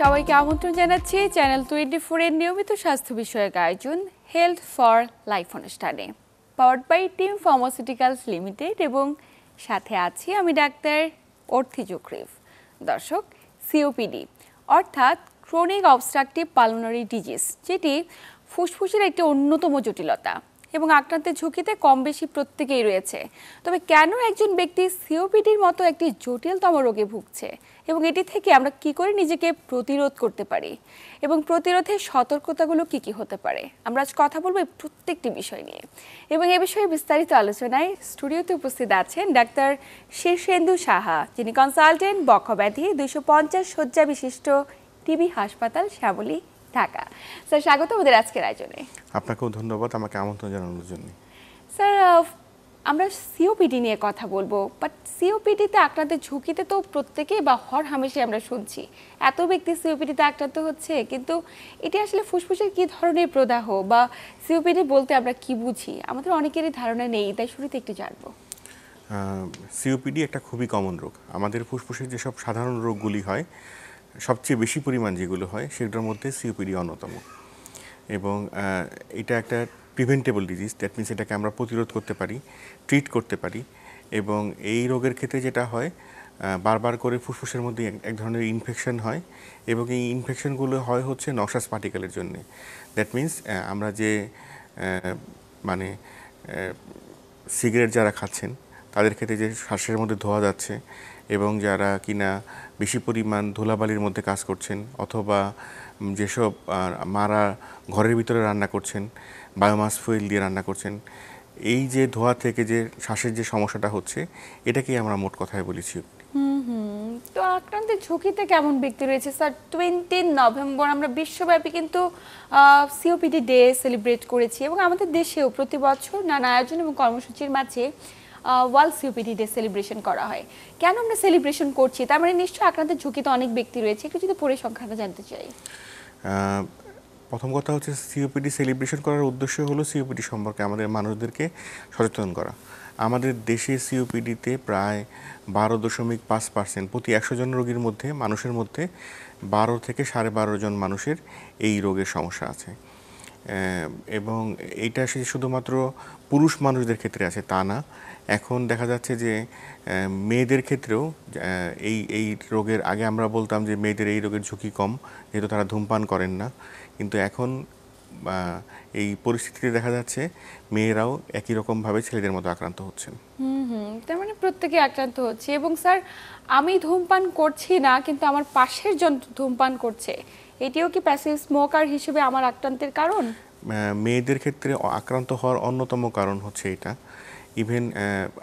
সবাইকে আমন্ত্রণ জানাচ্ছি চ্যানেল 24 এর নিয়মিত স্বাস্থ্য বিষয়ক আয়োজন হেলথ ফর লাইফ অনুষ্ঠানে, powered by Team pharmaceuticals limited, এবং সাথে আছি আমি ডাক্তার অর্থি জুকরিফ। দর্শক, সিওপিডি অর্থাৎ ক্রনিক অবস্ট্রাকটিভ পালমোনারি ডিজিজ, যেটি ফুসফুসের একটি অন্যতম জটিলতা এবং আক্রান্তের ঝুঁকিতে কম বেশি প্রত্যেকেই রয়েছে। তবে কেন একজন ব্যক্তি সিওপিডির মতো একটি জটিলতম রোগে ভুগছে এবং এটি থেকে আমরা কি করে নিজেকে প্রতিরোধ করতে পারি এবং প্রতিরোধের সতর্কতাগুলো কি কি হতে পারে, আমরা আজ কথা বলবো এই প্রত্যেকটি বিষয় নিয়ে। এবং এ বিষয়ে বিস্তারিত আলোচনায় স্টুডিওতে উপস্থিত আছেন ডাক্তার শীর্ষেন্দু সাহা, যিনি কনসালটেন্ট বক্ষব্যাধি 250 শয্যা বিশিষ্ট টিবি হাসপাতাল, শ্যামলী, ঢাকা। স্যার, স্বাগত আমাদের আজকের আয়োজনে। আপনাকেও ধন্যবাদ আমাকে আমন্ত্রণ জানানোর জন্য। স্যার, আমরা সিওপিডি নিয়ে কথা বলবো, বাট সিওপিডিতে আক্রান্তের ঝুঁকিতে তো প্রত্যেকেই বা হর হামেশাই আমরা শুনছি এত ব্যক্তি সিওপিডিতে আক্রান্ত হচ্ছে, কিন্তু এটি আসলে ফুসফুসের কি ধরনের প্রদাহ বা সিওপিডি বলতে আমরা কি বুঝি, আমাদের অনেকেরই ধারণা নেই, তাই শুরুতে একটু জানবো। সিওপিডি একটা খুবই কমন রোগ। আমাদের ফুসফুসের যেসব সাধারণ রোগগুলি হয়, সবচেয়ে বেশি পরিমাণ যেগুলো হয় সেগুলোর মধ্যে সিওপিডি অন্যতম। এবং এটা একটা প্রিভেন্টেবল ডিজিজ, দ্যাট মিনস এটাকে আমরা প্রতিরোধ করতে পারি, ট্রিট করতে পারি। এবং এই রোগের ক্ষেত্রে যেটা হয়, বারবার করে ফুসফুসের মধ্যে এক ধরনের ইনফেকশন হয়, এবং এই ইনফেকশনগুলো হয় হচ্ছে নক্সাস পার্টিকেলের জন্যে। দ্যাট মিনস আমরা যে মানে সিগারেট যারা খাচ্ছেন তাদের ক্ষেত্রে যে শ্বাসের মধ্যে ধোয়া যাচ্ছে, এবং যারা কিনা বেশি পরিমাণ ধুলাবালির মধ্যে কাজ করছেন, অথবা যেসব মারা ঘরের ভিতরে রান্না করছেন, বায়োমাস ফুয়েল দিয়ে রান্না করছেন, এই যে ধোয়া থেকে যে শ্বাসের যে সমস্যাটা হচ্ছে, এটাকেই আমরা মোট কথায় বলেছি। তো আক্রান্তের ঝুঁকিতে কেমন ব্যক্তি রয়েছে স্যার? 20 নভেম্বর আমরা বিশ্বব্যাপী কিন্তু সিওপিডি ডে সেলিব্রেট করেছি, এবং আমাদের দেশেও প্রতি বছর নানা আয়োজন এবং কর্মসূচির মাঝে ওয়ার্ল্ড সিওপিডি ডে সেলিব্রেশন করা হয়। কেন আমরা সেলিব্রেশন করছি? তার মানে নিশ্চয়ই আক্রান্তের ঝুঁকিতে অনেক ব্যক্তি রয়েছে, একটু যদি পরিসংখ্যানটা জানতে চাই। প্রথম কথা হচ্ছে, সিওপিডি সেলিব্রেশন করার উদ্দেশ্য হলো সিওপিডি সম্পর্কে আমাদের মানুষদেরকে সচেতন করা। আমাদের দেশে সিওপিডিতে প্রায় 12.5% প্রতি 100 জন রোগীর মধ্যে মানুষের মধ্যে 12 থেকে 12.5 জন মানুষের এই রোগের সমস্যা আছে। এবং এইটা শুধুমাত্র পুরুষ মানুষদের ক্ষেত্রে আছে তা না, এখন দেখা যাচ্ছে যে মেয়েদের ক্ষেত্রেও এই রোগের, আগে আমরা বলতাম যে মেয়েদের এই রোগের ঝুঁকি কম যেহেতু তারা ধূমপান করেন না, কিন্তু এখন এই পরিস্থিতিতে দেখা যাচ্ছে মেয়েরাও একই রকমভাবে ছেলেদের মতো আক্রান্ত হচ্ছেন। তার মানে প্রত্যেকে আক্রান্ত হচ্ছে। এবং স্যার, আমি ধূমপান করছি না কিন্তু আমার পাশের জন ধূমপান করছে, এটিও কি প্যাসিভ স্মোকার হিসেবে আমার আক্রান্তের কারণ? মেয়েদের ক্ষেত্রে আক্রান্ত হওয়ার অন্যতম কারণ হচ্ছে এটা। ইভেন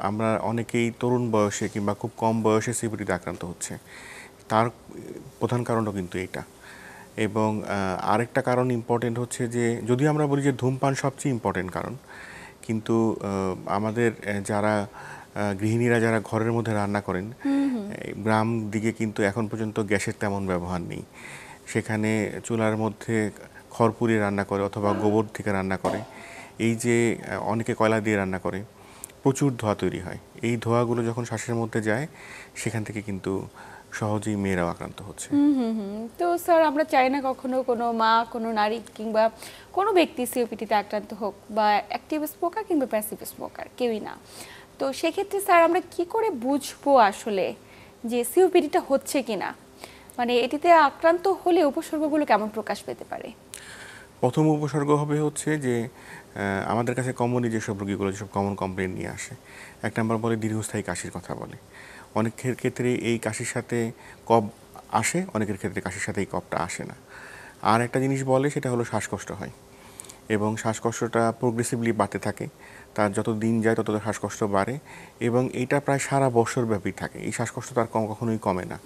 আমরা অনেকেই তরুণ বয়সে কিংবা খুব কম বয়সে সিওপিডিতে আক্রান্ত হচ্ছে, তার প্রধান কারণও কিন্তু এটা। এবং আরেকটা কারণ ইম্পর্টেন্ট হচ্ছে যে, যদি আমরা বলি যে ধূমপান সবচেয়ে ইম্পর্টেন্ট কারণ, কিন্তু আমাদের যারা গৃহিণীরা যারা ঘরের মধ্যে রান্না করেন, গ্রাম দিকে কিন্তু এখন পর্যন্ত গ্যাসের তেমন ব্যবহার নেই। সেখানে চুলার মধ্যে খড় পুড়িয়ে রান্না করে অথবা গোবর থেকে রান্না করে। এই যে অনেকে কয়লা দিয়ে রান্না করে, প্রচুর ধোঁয়া তৈরি হয়। এই ধোঁয়াগুলো যখন শ্বাসের মধ্যে যায়, সেখান থেকে কিন্তু সহজেই মেয়েরাও আক্রান্ত হচ্ছে। তো স্যার, আমরা চাই না কখনো কোনো মা, কোনো নারী কিংবা কোনো ব্যক্তি সিওপিডিতে আক্রান্ত হোক, বা অ্যাক্টিভ স্মোকার কিংবা প্যাসিভ স্মোকার, কেউই না। তো সেক্ষেত্রে স্যার, আমরা কি করে বুঝবো আসলে যে সিওপিডিটা হচ্ছে কিনা, মানে এটিতে আক্রান্ত হলে উপসর্গগুলো কেমন প্রকাশ পেতে পারে? প্রথম উপসর্গ হবে হচ্ছে যে, আমাদের কাছে কমনলি যেসব রোগীগুলো যেসব কমন কমপ্লেন নিয়ে আসে, এক নম্বর বলে দীর্ঘস্থায়ী কাশির কথা বলে। অনেকের ক্ষেত্রে এই কাশির সাথে কফ আসে, অনেকের ক্ষেত্রে কাশির সাথে এই কফটা আসে না। আর একটা জিনিস বলে, সেটা হলো শ্বাসকষ্ট হয়, এবং শ্বাসকষ্টটা প্রোগ্রেসিভলি বাড়তে থাকে। তার যত দিন যায় তত শ্বাসকষ্ট বাড়ে, এবং এইটা প্রায় সারা বছর ব্যাপী থাকে। এই শ্বাসকষ্ট তার কখনোই কমে না।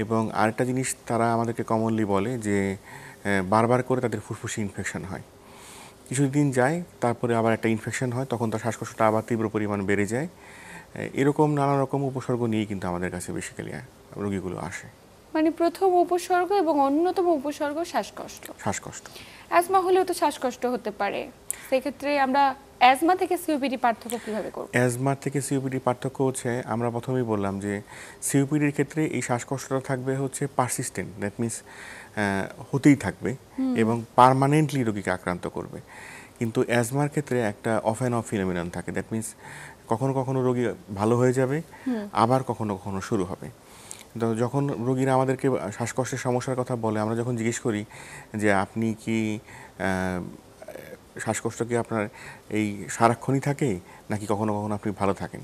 এবং আরেকটা জিনিস তারা আমাদেরকে কমনলি বলে যে, বারবার করে তাদের ফুসফুসে ইনফেকশন হয়। কিছুদিন যায়, তারপরে আবার একটা ইনফেকশন হয়, তখন তার শ্বাসকষ্টটা আবার তীব্র পরিমাণ বেড়ে যায়। এরকম নানা রকম উপসর্গ নিয়েই কিন্তু আমাদের কাছে বেসিক্যালি রোগীগুলো আসে। মানে প্রথম উপসর্গ এবং অন্যতম উপসর্গ শ্বাসকষ্ট। শ্বাসকষ্ট। অ্যাজমা হলেও তো শ্বাসকষ্ট হতে পারে, সেক্ষেত্রে আমরা অ্যাজমা থেকে সিওপিডি পার্থক্য কিভাবে করব? অ্যাজমা থেকে সিওপিডি পার্থক্য হচ্ছে, আমরা প্রথমেই বললাম যে সিওপিডির ক্ষেত্রে এই শ্বাসকষ্টটা থাকবে হচ্ছে পারসিস্টেন্ট, দ্যাট মিনস হতেই থাকবে এবং পার্মানেন্টলি রোগীকে আক্রান্ত করবে। কিন্তু অ্যাজমার ক্ষেত্রে একটা অফ অ্যান্ড অফ ফিনোমিনন থাকে, দ্যাট মিনস কখনো কখনো রোগী ভালো হয়ে যাবে, আবার কখনো কখনো শুরু হবে। তো যখন রোগীরা আমাদেরকে শ্বাসকষ্টের সমস্যার কথা বলে, আমরা যখন জিজ্ঞেস করি যে আপনি কি শ্বাসকষ্ট কি আপনার এই সারাক্ষণই থাকে নাকি কখনো কখনো আপনি ভালো থাকেন,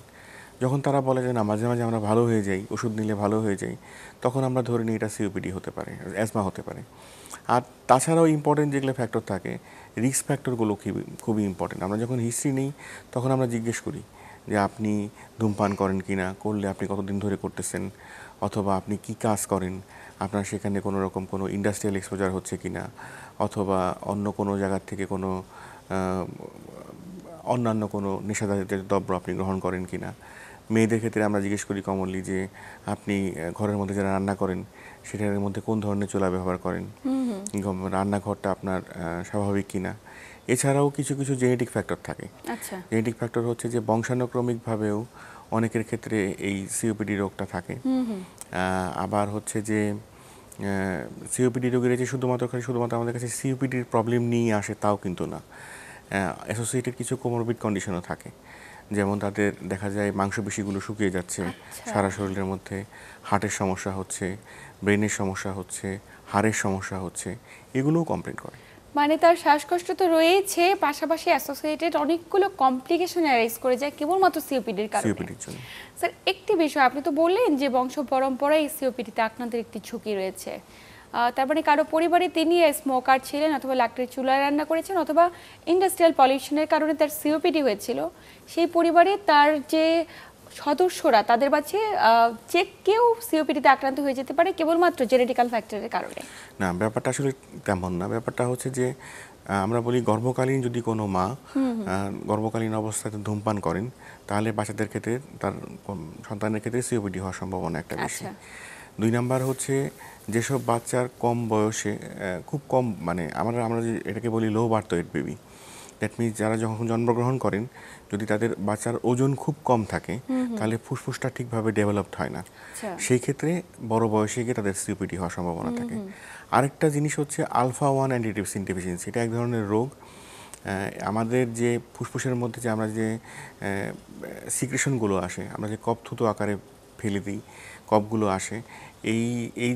যখন তারা বলে যে না মাঝে মাঝে আমরা ভালো হয়ে যাই, ওষুধ নিলে ভালো হয়ে যাই, তখন আমরা ধরে নিই এটা সিওপিডি হতে পারে, অ্যাজমা হতে পারে। আর তাছাড়াও ইম্পর্টেন্ট যেগুলো ফ্যাক্টর থাকে, রিস্ক ফ্যাক্টরগুলো খুবই ইম্পর্টেন্ট। আমরা যখন হিস্ট্রি নিই তখন আমরা জিজ্ঞেস করি যে আপনি ধূমপান করেন কি না, করলে আপনি কতদিন ধরে করতেছেন, অথবা আপনি কি কাজ করেন, আপনার সেখানে কোনো রকম কোনো ইন্ডাস্ট্রিয়াল এক্সপোজার হচ্ছে কি না, অথবা অন্য কোনো জায়গার থেকে কোনো অন্যান্য কোনো নেশাজাতীয় দ্রব্য আপনি গ্রহণ করেন কি না। মেয়েদের ক্ষেত্রে আমরা জিজ্ঞেস করি কমনলি যে আপনি ঘরের মধ্যে যারা রান্না করেন সেটার মধ্যে কোন ধরনের চুলা ব্যবহার করেন, রান্নাঘরটা আপনার স্বাভাবিক কিনা। এছাড়াও কিছু কিছু জেনেটিক ফ্যাক্টর থাকে। আচ্ছা, জেনেটিক ফ্যাক্টর হচ্ছে যে বংশানুক্রমিকভাবেও অনেকের ক্ষেত্রে এই সিওপিডি রোগটা থাকে। আবার হচ্ছে যে সিওপিডি রোগীরা যে শুধুমাত্র আমাদের কাছে সিওপিডির প্রবলেম নিয়ে আসে তাও কিন্তু না, অ্যাসোসিয়েটেড কিছু কোমরবিড কন্ডিশনও থাকে। যেমন তাদের দেখা যায় মাংসপেশিগুলো শুকিয়ে যাচ্ছে সারা শরীরের মধ্যে, হার্টের সমস্যা হচ্ছে, ব্রেনের সমস্যা হচ্ছে, হাড়ের সমস্যা হচ্ছে, এগুলোও কমপ্লেন করে। মানে তার শ্বাসকষ্ট তো রয়েছে, পাশাপাশি অ্যাসোসিয়েটেড অনেকগুলো কমপ্লিকেশন অ্যারাইজ করে যায় কেবলমাত্র সিওপিডির কারণে। সিওপিডির জন্য স্যার, একটি বিষয় আপনি তো বললেন যে বংশ পরম্পরায় সিওপিডিতে আক্রান্তের একটি ঝুঁকি রয়েছে। তার মানে কারো পরিবারে তিনি স্মোকার ছিলেন, অথবা লাকড়ির চুলায় রান্না করেছেন, অথবা ইন্ডাস্ট্রিয়াল পলিউশনের কারণে তার সিওপিডি হয়েছিল। সেই পরিবারে তার যে সদস্যরা তাদের কাছে যে কেউ সিওপিডিতে আক্রান্ত হয়ে যেতে পারে কেবলমাত্র জেনেটিক্যাল ফ্যাক্টরের কারণে। না, ব্যাপারটা আসলে তেমন না। ব্যাপারটা হচ্ছে যে আমরা বলি গর্ভকালীন যদি কোনো মা গর্ভকালীন অবস্থাতে ধূমপান করেন তাহলে বাচ্চাদের ক্ষেত্রে তার সন্তানের ক্ষেত্রে সিওপিডি হওয়ার সম্ভাবনা একটা বেশি। দুই নাম্বার হচ্ছে যেসব বাচ্চার কম বয়সে খুব কম, মানে আমরা যে এটাকে বলি low birth weight baby, that means যারা যখন জন্মগ্রহণ করেন যদি তাদের বাচ্চার ওজন খুব কম থাকে তাহলে ফুসফুসটা ঠিকভাবে ডেভেলপড হয় না, সেই ক্ষেত্রে বড় বয়সে গিয়ে তাদের সিওপিডি হওয়ার সম্ভাবনা থাকে। আরেকটা জিনিস হচ্ছে আলফা 1 অ্যান্টিটিউসিন ডেফিসিয়েন্সি, এটা এক ধরনের রোগ। আমাদের যে ফুসফুসের মধ্যে যে আমরা যে সিক্রেশনগুলো আসে, আমরা যে কফ থুতু আকারে ফেলে দিই, কফগুলো আসে, এই এই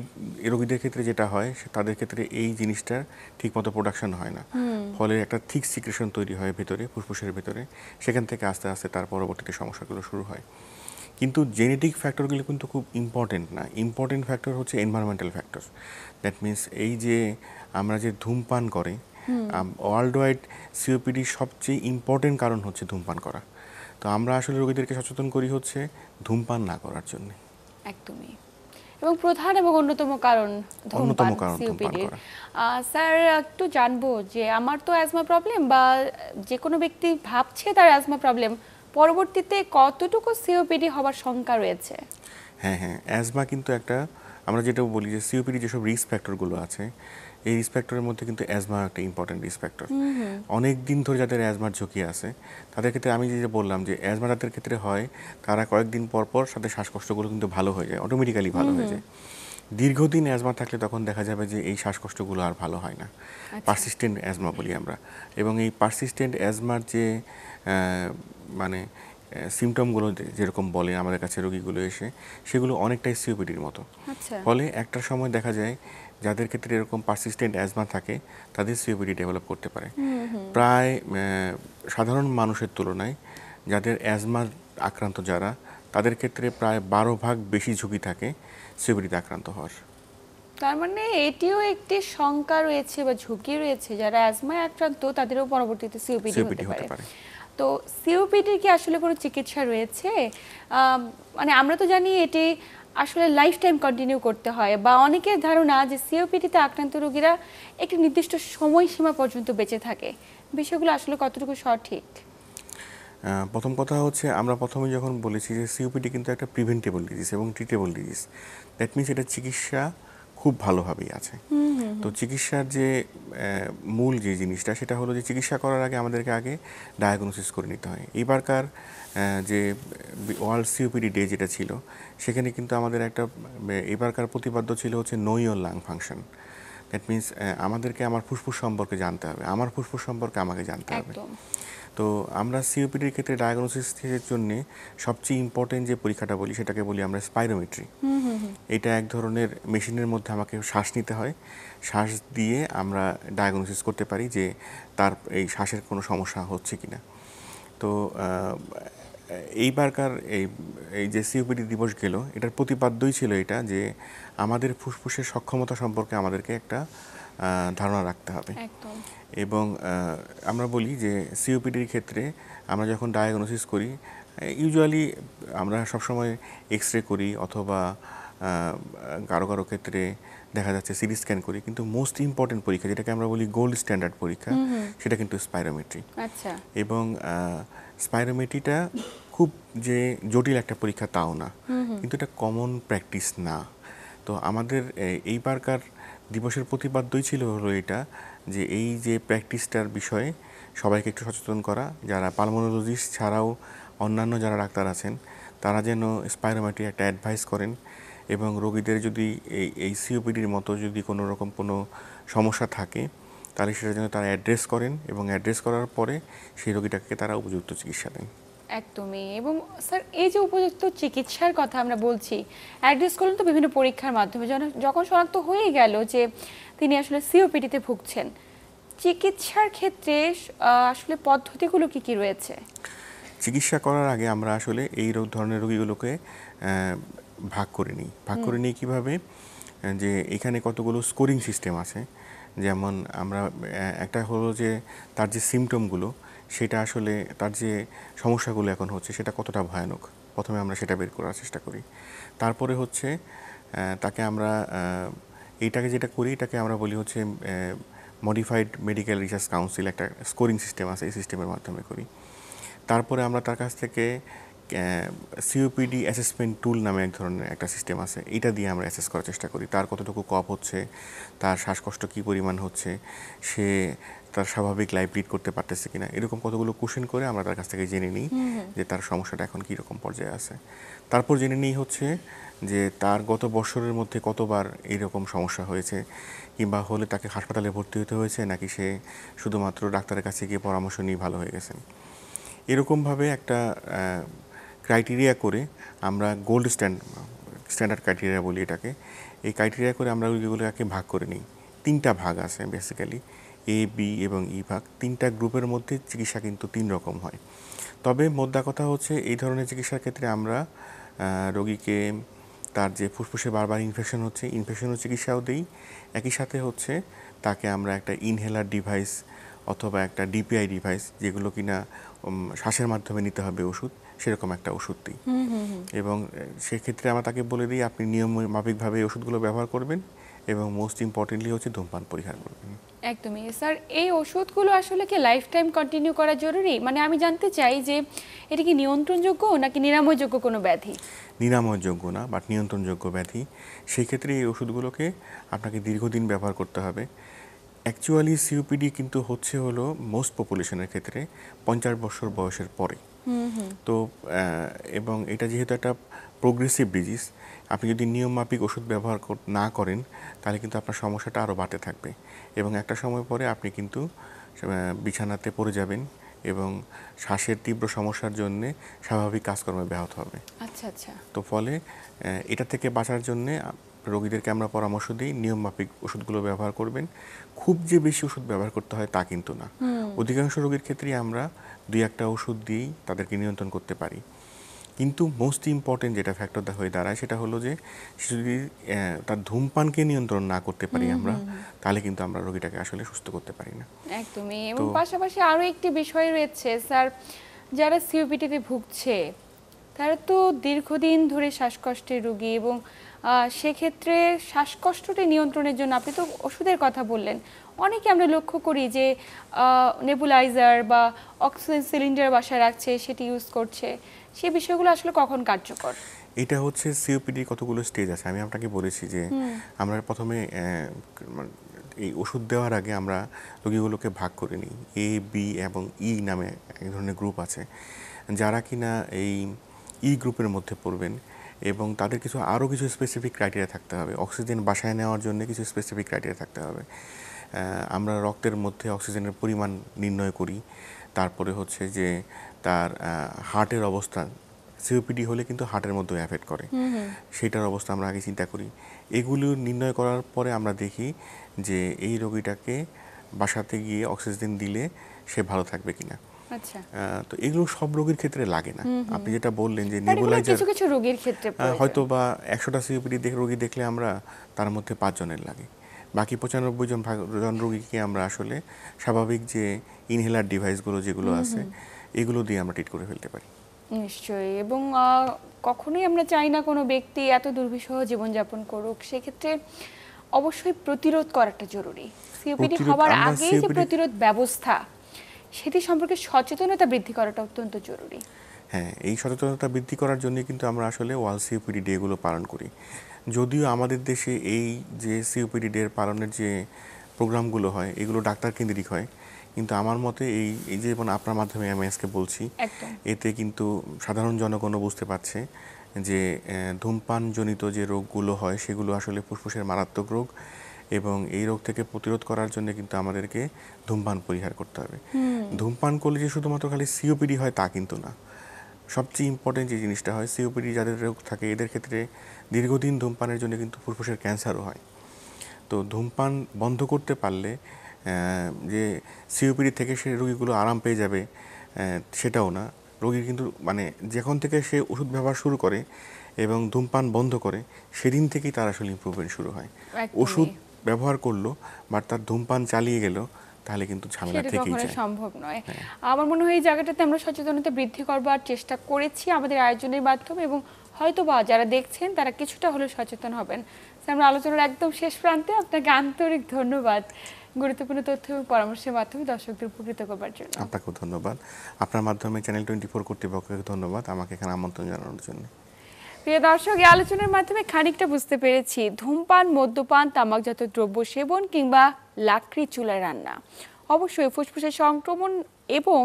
রোগীদের ক্ষেত্রে যেটা হয় তাদের ক্ষেত্রে এই জিনিসটা ঠিকমতো প্রোডাকশন হয় না, ফলে একটা থিক সিক্রেশন তৈরি হয় ভেতরে, ফুসফুসের ভেতরে, সেখান থেকে আস্তে আস্তে তার পরবর্তীতে সমস্যাগুলো শুরু হয়। কিন্তু জেনেটিক ফ্যাক্টরগুলো কিন্তু খুব ইম্পর্টেন্ট না। ইম্পর্টেন্ট ফ্যাক্টর হচ্ছে এনভায়রনমেন্টাল ফ্যাক্টর, দ্যাট মিনস এই যে আমরা যে ধূমপান করে, ওয়ার্ল্ড ওয়াইড সিওপিডির সবচেয়ে ইম্পর্টেন্ট কারণ হচ্ছে ধূমপান করা। তো আমরা আসলে রোগীদেরকে সচেতন করি হচ্ছে ধূমপান না করার জন্য। একদমই, এবং প্রধান এবং অন্যতম কারণ ধূমপান সিওপিডির। স্যার, একটু জানবো যে আমার তো অ্যাজমা প্রবলেম, বা যে কোনো ব্যক্তি ভাবছে তার অ্যাজমা প্রবলেম, পরবর্তীতে কতটুকু সিওপিডি হওয়ার শঙ্কা রয়েছে? হ্যাঁ, অ্যাজমা কিন্তু একটা, আমরা যেটা বলি যে সিওপিডি যেসব রিস্ক ফ্যাক্টরগুলো আছে এই রিস্ক ফ্যাক্টরের মধ্যে কিন্তু অ্যাজমা একটা ইম্পর্টেন্ট রিস্ক ফ্যাক্টর। অনেক দিন ধরে যাদের অ্যাজমার ঝুঁকি আছে তাদের ক্ষেত্রে আমি যে বললাম যে অ্যাজমা যাদের ক্ষেত্রে হয় তারা কয়েকদিন পর পর সাথে শ্বাসকষ্টগুলো কিন্তু ভালো হয়ে যায়, অটোমেটিক্যালি ভালো হয়ে যায়। দীর্ঘদিন অ্যাজমা থাকলে তখন দেখা যাবে যে এই শ্বাসকষ্টগুলো আর ভালো হয় না, পারসিস্টেন্ট অ্যাজমা বলি আমরা। এবং এই পারসিস্টেন্ট অ্যাজমার যে মানে সিমটমগুলো যেরকম বলে আমাদের কাছে রোগীগুলো এসে, সেগুলো অনেকটাই সিওপিডির মতো। ফলে একটা সময় দেখা যায় যাদের ক্ষেত্রে এরকম পারসিস্টেন্ট অ্যাজমা থাকে তাদের সিওপিডি ডেভেলপ করতে পারে। প্রায় সাধারণ মানুষের তুলনায় যাদের অ্যাজমা আক্রান্ত যারা, তাদের ক্ষেত্রে প্রায় 12 ভাগ বেশি ঝুঁকি থাকে সিওপিডিতে আক্রান্ত হওয়ার। তার মানে এটিও একটি শঙ্কা রয়েছে বা ঝুঁকি রয়েছে, যারা অ্যাজমায় আক্রান্ত তাদেরও পরবর্তীতে সিওপিডি হতে পারে। তো সিওপিডির কি আসলে কোনো চিকিৎসা রয়েছে? মানে আমরা তো জানি এটি আসলে লাইফ টাইম কন্টিনিউ করতে হয়, বা অনেকের ধারণা যে সিওপিডিতে আক্রান্ত রোগীরা একটি নির্দিষ্ট সময়সীমা পর্যন্ত বেঁচে থাকে, বিষয়গুলো আসলে কতটুকু সঠিক? প্রথম কথা হচ্ছে আমরা প্রথমে যখন বলেছি যে সিওপিডি কিন্তু একটা প্রিভেন্টেবল ডিজিজ এবং ট্রিটেবল ডিজিজ, দ্যাট মিনস এটা চিকিৎসা খুব ভালোভাবেই আছে। তো চিকিৎসার যে মূল যে জিনিসটা সেটা হলো যে চিকিৎসা করার আগে আমাদেরকে আগে ডায়াগনোসিস করে নিতে হয়। এইবারকার যে ওয়ার্ল্ড সিওপিডি ডে যেটা ছিল সেখানে কিন্তু আমাদের একটা এবারকার প্রতিপাদ্য ছিল হচ্ছে know your lung function. That means আমাদেরকে আমার ফুসফুস সম্পর্কে জানতে হবে, আমার ফুসফুস সম্পর্কে আমাকে জানতে হবে। তো আমরা সিওপিডির ক্ষেত্রে ডায়াগনোসিসের জন্য সবচেয়ে ইম্পর্টেন্ট যে পরীক্ষাটা বলি সেটাকে বলি আমরা স্পাইরোমেট্রি। এটা এক ধরনের মেশিনের মধ্যে আমাকে শ্বাস নিতে হয়, শ্বাস দিয়ে আমরা ডায়াগনোসিস করতে পারি যে তার এই শ্বাসের কোনো সমস্যা হচ্ছে কিনা। তো এইবারকার এই যে সিওপিডি দিবস গেল এটার প্রতিপাদ্যই ছিল এটা যে আমাদের ফুসফুসের সক্ষমতা সম্পর্কে আমাদেরকে একটা ধারণা রাখতে হবে। এবং আমরা বলি যে সিওপিডির ক্ষেত্রে আমরা যখন ডায়াগনোসিস করি ইউজুয়ালি আমরা সবসময় এক্স রে করি অথবা কারো কারো ক্ষেত্রে দেখা যাচ্ছে সিটি স্ক্যান করি, কিন্তু মোস্ট ইম্পর্টেন্ট পরীক্ষা যেটাকে আমরা বলি গোল্ড স্ট্যান্ডার্ড পরীক্ষা সেটা কিন্তু স্পাইরোমেট্রি। এবং স্পাইরোমেট্রিটা খুব যে জটিল একটা পরীক্ষা তাও না, কিন্তু এটা কমন প্র্যাকটিস না। তো আমাদের এইবারকার দিবসের প্রতিপাদ্যই ছিল হলো এটা যে এই যে প্র্যাকটিসটার বিষয়ে সবাইকে একটু সচেতন করা, যারা পালমোনোলজিস্ট ছাড়াও অন্যান্য যারা ডাক্তার আছেন তারা যেন স্পাইরোমেট্রি একটা অ্যাডভাইস করেন এবং রোগীদের যদি এই সিওপিডির মতো যদি কোনো রকম কোনো সমস্যা থাকে তাহলে সেটা যেন তারা অ্যাড্রেস করেন এবং অ্যাড্রেস করার পরে সেই রোগীটাকে তারা উপযুক্ত চিকিৎসা দেন। একদমই। এবং স্যার এই যে উপযুক্ত চিকিৎসার কথা আমরা বলছি, অ্যাড্রেস করলেন তো বিভিন্ন পরীক্ষার মাধ্যমে, যখন শনাক্ত হয়ে গেল যে তিনি আসলে সিওপিডিতে ভুগছেন, চিকিৎসার ক্ষেত্রে আসলে পদ্ধতিগুলো কি কি রয়েছে? চিকিৎসা করার আগে আমরা আসলে এই ধরনের রোগীগুলোকে ভাগ করে নিই কীভাবে, যে এখানে কতগুলো স্কোরিং সিস্টেম আছে। যেমন আমরা একটা হলো যে তার যে সিমটমগুলো সেটা আসলে তার যে সমস্যাগুলো এখন হচ্ছে সেটা কতটা ভয়ানক, প্রথমে আমরা সেটা বের করার চেষ্টা করি। তারপরে হচ্ছে তাকে আমরা এইটাকে যেটা করি এটাকে আমরা বলি হচ্ছে মডিফাইড মেডিকেল রিসার্চ কাউন্সিল, একটা স্কোরিং সিস্টেম আছে, এই সিস্টেমের মাধ্যমে করি। তারপরে আমরা তার কাছ থেকে সিওপিডি অ্যাসেসমেন্ট টুল নামে এক ধরনের একটা সিস্টেম আছে, এটা দিয়ে আমরা অ্যাসেস করার চেষ্টা করি তার কতটুকু কফ হচ্ছে, তার শ্বাসকষ্ট কী পরিমাণ হচ্ছে, সে তার স্বাভাবিক লাইফ লিড করতে পারতেছে কিনা, এরকম কতগুলো কোশ্চেন করে আমরা তার কাছ থেকে জেনে নিই যে তার সমস্যাটা এখন কীরকম পর্যায়ে আছে। তারপর জেনে নিই হচ্ছে যে তার গত বছরের মধ্যে কতবার এইরকম সমস্যা হয়েছে, কিংবা হলে তাকে হাসপাতালে ভর্তি হতে হয়েছে নাকি সে শুধুমাত্র ডাক্তারের কাছে গিয়ে পরামর্শ নিয়ে ভালো হয়ে গেছেন। এরকমভাবে একটা ক্রাইটেরিয়া করে আমরা গোল্ড স্ট্যান্ডার্ড ক্রাইটেরিয়া বলি এটাকে, এই ক্রাইটেরিয়া করে আমরা ওইগুলোকে ভাগ করে নিই। 3টা ভাগ আছে বেসিক্যালি, এ বি এবং ই ভাগ। 3টা গ্রুপের মধ্যে চিকিৎসা কিন্তু 3 রকম হয়। তবে মোদ্দা কথা হচ্ছে এই ধরনের চিকিৎসার ক্ষেত্রে আমরা রোগীকে তার যে ফুসফুসে বারবার ইনফেকশনের চিকিৎসাও দিই, একই সাথে হচ্ছে তাকে আমরা একটা ইনহেলার ডিভাইস অথবা একটা ডিপিআই ডিভাইস, যেগুলো কিনা শ্বাসের মাধ্যমে নিতে হবে ওষুধ, সেরকম একটা ওষুধ দিই। এবং সেক্ষেত্রে আমরা তাকে বলে দিই আপনি নিয়ম মাফিকভাবে ওষুধগুলো ব্যবহার করবেন এবং মোস্ট ইম্পর্টেন্টলি হচ্ছে ধূমপান পরিহার করবেন। একদমই। স্যার এই ওষুধগুলো আসলে কি লাইফ টাইম কন্টিনিউ করা জরুরি? মানে আমি জানতে চাই যে এটা কি নিয়ন্ত্রণযোগ্য নাকি নিরাময়যোগ্য কোনো ব্যাধি? নিরাময়যোগ্য না, বাট নিয়ন্ত্রণযোগ্য ব্যাধি। সেই ক্ষেত্রে এই ওষুধগুলোকে আপনাকে দীর্ঘদিন ব্যবহার করতে হবে। অ্যাকচুয়ালি সিওপিডি কিন্তু হলো মোস্ট পপুলেশনের ক্ষেত্রে 50 বছর বয়সের পরে। তো এবং এটা যেহেতু একটা প্রোগ্রেসিভ ডিজিজ, আপনি যদি নিয়মমাফিক ওষুধ ব্যবহার না করেন তাহলে কিন্তু আপনার সমস্যাটা আরও বাড়তে থাকবে এবং একটা সময় পরে আপনি কিন্তু বিছানাতে পড়ে যাবেন এবং শ্বাসের তীব্র সমস্যার জন্য স্বাভাবিক কাজকর্মে ব্যাহত হবে। আচ্ছা। তো ফলে এটা থেকে বাঁচার জন্যে রোগীদেরকে আমরা পরামর্শ দিই নিয়মমাফিক ওষুধগুলো ব্যবহার করবেন। খুব যে বেশি ওষুধ ব্যবহার করতে হয় তা কিন্তু না। অধিকাংশ রোগীর ক্ষেত্রেই আমরা 2-1টা ওষুধ দিয়েই তাদেরকে নিয়ন্ত্রণ করতে পারি। কিন্তু মোস্ট ইম্পর্টেন্ট যেটা ফ্যাক্টর হয়ে দাঁড়ায় সেটা হলো যে যদি তার ধূমপানকে নিয়ন্ত্রণ না করতে পারি আমরা, তাহলে কিন্তু আমরা রোগীটাকে আসলে সুস্থ করতে পারি না। একদমই। এবং পাশাপাশি আরও একটি বিষয় রয়েছে স্যার, যারা সিওপিডিতে ভুগছে তারা তো দীর্ঘদিন ধরে শ্বাসকষ্টের রোগী এবং সেক্ষেত্রে শ্বাসকষ্টটি নিয়ন্ত্রণের জন্য আপনি তো ওষুধের কথা বললেন, অনেকে আমরা লক্ষ্য করি যে নেবুলাইজার বা অক্সিজেন সিলিন্ডার বাসায় রাখছে, সেটি ইউজ করছে, সেই বিষয়গুলো আসলে কখন কার্যকর? এটা হচ্ছে সিওপিডি কতগুলো স্টেজ আছে আমি আপনাকে বলেছি যে আমরা প্রথমে এই ওষুধ দেওয়ার আগে আমরা রোগীগুলোকে ভাগ করে নিই, এ বি এবং ই নামে এক ধরনের গ্রুপ আছে। যারা কিনা এই ই গ্রুপের মধ্যে পড়বেন এবং তাদের আরও কিছু স্পেসিফিক ক্রাইটেরিয়া থাকতে হবে। অক্সিজেন বাসায় নেওয়ার জন্য কিছু স্পেসিফিক ক্রাইটেরিয়া থাকতে হবে। আমরা রক্তের মধ্যে অক্সিজেনের পরিমাণ নির্ণয় করি। তারপরে হচ্ছে যে তার হার্টের অবস্থা, সিওপিডি হলে কিন্তু হার্টের মধ্যে এফেক্ট করে, সেটার অবস্থা আমরা আগে চিন্তা করি। এগুলো নির্ণয় করার পরে আমরা দেখি যে এই রোগীটাকে বাসাতে গিয়ে অক্সিজেন দিলে সে ভালো থাকবে কিনা। আচ্ছা, তো এগুলো সব রোগীর ক্ষেত্রে লাগে না। আপনি যেটা বললেন যে নেবুলাইজার কিছু কিছু রোগীর ক্ষেত্রে হয়তো বা 100টা সিওপিডি রোগী দেখলে আমরা তার মধ্যে 5 জনের লাগে, বাকি 95 জন রোগীকে আমরা আসলে স্বাভাবিক যে ইনহেলার ডিভাইসগুলো যেগুলো আছে এগুলো দিয়ে আমরা ট্রিট করে ফেলতে পারি। নিশ্চয়ই। এবং কখনোই আমরা চাই না কোনো ব্যক্তি এত দুর্বিষহ জীবনযাপন করুক, সেক্ষেত্রে অবশ্যই প্রতিরোধ করাটা জরুরি। সিওপিডি হওয়ার আগেই যে প্রতিরোধ ব্যবস্থা সেটি সম্পর্কে সচেতনতা বৃদ্ধি করাটা অত্যন্ত জরুরি। হ্যাঁ, এই সচেতনতা বৃদ্ধি করার জন্য কিন্তু আমরা আসলে ওয়ার্ল্ড সিওপিডি ডেগুলো পালন করি। যদিও আমাদের দেশে এই যে সিওপিডি ডে পালনের যে প্রোগ্রামগুলো হয় এগুলো ডাক্তার কেন্দ্রিক হয়, কিন্তু আমার মতে এই যে আপনার মাধ্যমে আমি আজকে বলছি, এতে কিন্তু সাধারণ জনগণও বুঝতে পারছে যে ধূমপানজনিত যে রোগগুলো হয় সেগুলো আসলে ফুসফুসের মারাত্মক রোগ এবং এই রোগ থেকে প্রতিরোধ করার জন্য কিন্তু আমাদেরকে ধূমপান পরিহার করতে হবে। ধূমপান করলে যে শুধুমাত্র খালি সিওপিডি হয় তা কিন্তু না। সবচেয়ে ইম্পর্টেন্ট যে জিনিসটা হয়, সিওপিডি যাদের রোগ থাকে এদের ক্ষেত্রে দীর্ঘদিন ধূমপানের জন্য কিন্তু ফুসফুসের ক্যান্সারও হয়। তো ধূমপান বন্ধ করতে পারলে যে সিওপিডি থেকে সে রোগীগুলো আরাম পেয়ে যাবে সেটাও না। রোগীর কিন্তু যখন থেকে সে ওষুধ ব্যবহার শুরু করে এবং ধূমপান বন্ধ করে সেদিন থেকেই তার আসলে ইমপ্রুভমেন্ট শুরু হয়। ওষুধ ব্যবহার করলো বাট তার ধূমপান চালিয়ে গেল, তাহলে কিন্তু ঝামেলা থেকেই যায়। সম্ভব নয়। আমার মনে হয় এই জায়গাটাতে আমরা সচেতনতা বৃদ্ধি করবার চেষ্টা করেছি আমাদের আয়োজনের মাধ্যমে, এবং হয়তোবা যারা দেখছেন তারা কিছুটা হলেও সচেতন হবেন। আমরা আলোচনার একদম শেষ প্রান্তে, আপনাকে আন্তরিক ধন্যবাদ গুরুত্বপূর্ণ তথ্য এবং পরামর্শের মাধ্যমে দর্শকদের উপকৃত করবার জন্য। আপনাকেও ধন্যবাদ। আপনার মাধ্যমে চ্যানেল 24 কর্তৃপক্ষকে ধন্যবাদ আমাকে এখানে আমন্ত্রণ জানানোর জন্য। প্রিয় দর্শক, এই আলোচনার মাধ্যমে খানিকটা বুঝতে পেরেছি ধূমপান, মদ্যপান, তামাকজাত দ্রব্য সেবন কিংবা লাকড়ি চুলায় রান্না অবশ্যই ফুসফুসের সংক্রমণ এবং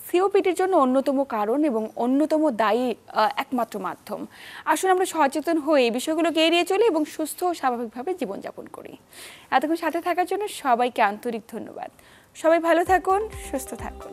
সিওপিডির জন্য অন্যতম কারণ এবং অন্যতম দায়ী একমাত্র মাধ্যম। আসুন আমরা সচেতন হয়ে এই বিষয়গুলোকে এড়িয়ে চলি এবং সুস্থ ও স্বাভাবিকভাবে জীবনযাপন করি। এতক্ষণ সাথে থাকার জন্য সবাইকে আন্তরিক ধন্যবাদ। সবাই ভালো থাকুন, সুস্থ থাকুন।